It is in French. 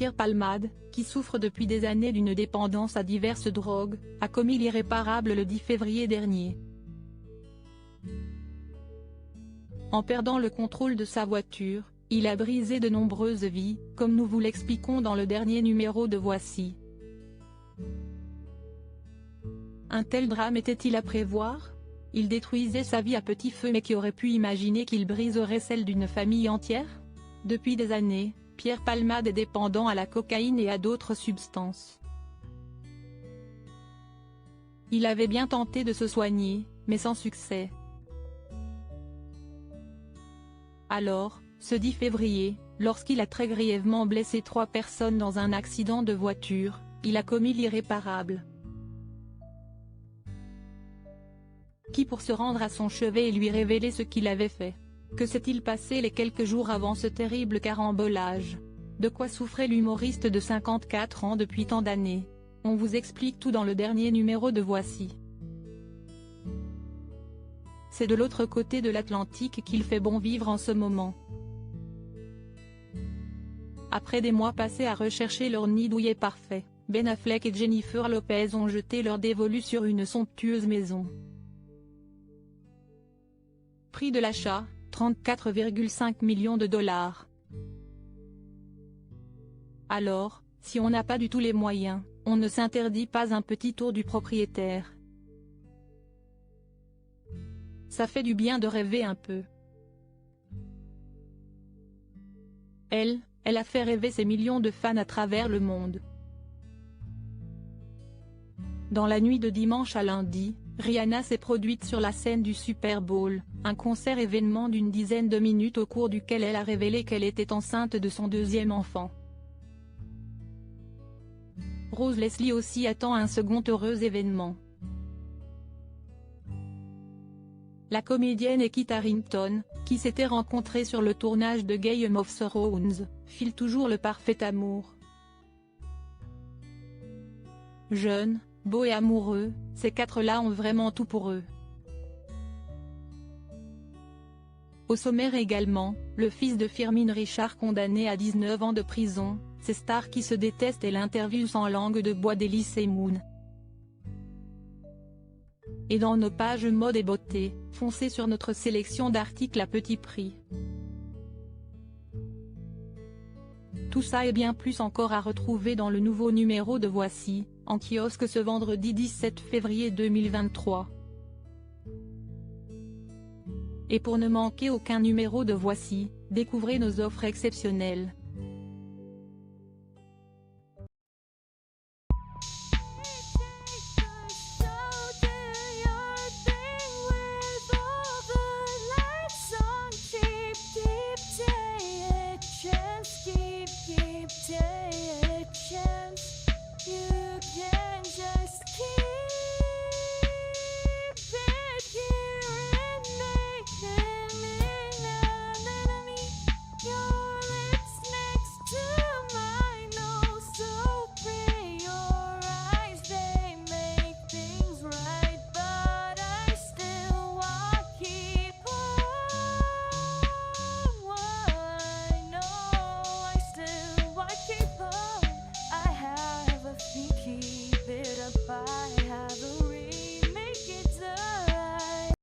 Pierre Palmade, qui souffre depuis des années d'une dépendance à diverses drogues, a commis l'irréparable le 10 février dernier. En perdant le contrôle de sa voiture, il a brisé de nombreuses vies, comme nous vous l'expliquons dans le dernier numéro de Voici. Un tel drame était-il à prévoir? Il détruisait sa vie à petit feu, mais qui aurait pu imaginer qu'il briserait celle d'une famille entière? Depuis des années, Pierre Palmade est dépendant à la cocaïne et à d'autres substances. Il avait bien tenté de se soigner, mais sans succès. Alors, ce 10 février, lorsqu'il a très grièvement blessé 3 personnes dans un accident de voiture, il a commis l'irréparable. Qui pour se rendre à son chevet et lui révéler ce qu'il avait fait? Que s'est-il passé les quelques jours avant ce terrible carambolage? De quoi souffrait l'humoriste de 54 ans depuis tant d'années? On vous explique tout dans le dernier numéro de Voici. C'est de l'autre côté de l'Atlantique qu'il fait bon vivre en ce moment. Après des mois passés à rechercher leur nid douillet parfait, Ben Affleck et Jennifer Lopez ont jeté leur dévolu sur une somptueuse maison. Prix de l'achat, 34,5 millions de dollars. Alors, si on n'a pas du tout les moyens, on ne s'interdit pas un petit tour du propriétaire. Ça fait du bien de rêver un peu. Elle a fait rêver ses millions de fans à travers le monde. Dans la nuit de dimanche à lundi, Rihanna s'est produite sur la scène du Super Bowl, un concert-événement d'une dizaine de minutes au cours duquel elle a révélé qu'elle était enceinte de son 2e enfant. Rose Leslie aussi attend un second heureux événement. La comédienne et Kit Harington, qui s'étaient rencontrés sur le tournage de Game of Thrones, filent toujours le parfait amour. Jeunes, beaux et amoureux, ces 4-là ont vraiment tout pour eux. Au sommaire également, le fils de Firmin Richard condamné à 19 ans de prison, ces stars qui se détestent et l'interview sans langue de bois d'Elysée Moon. Et dans nos pages mode et beauté, foncez sur notre sélection d'articles à petit prix. Tout ça et bien plus encore à retrouver dans le nouveau numéro de Voici, en kiosque ce vendredi 17 février 2023. Et pour ne manquer aucun numéro de Voici, découvrez nos offres exceptionnelles.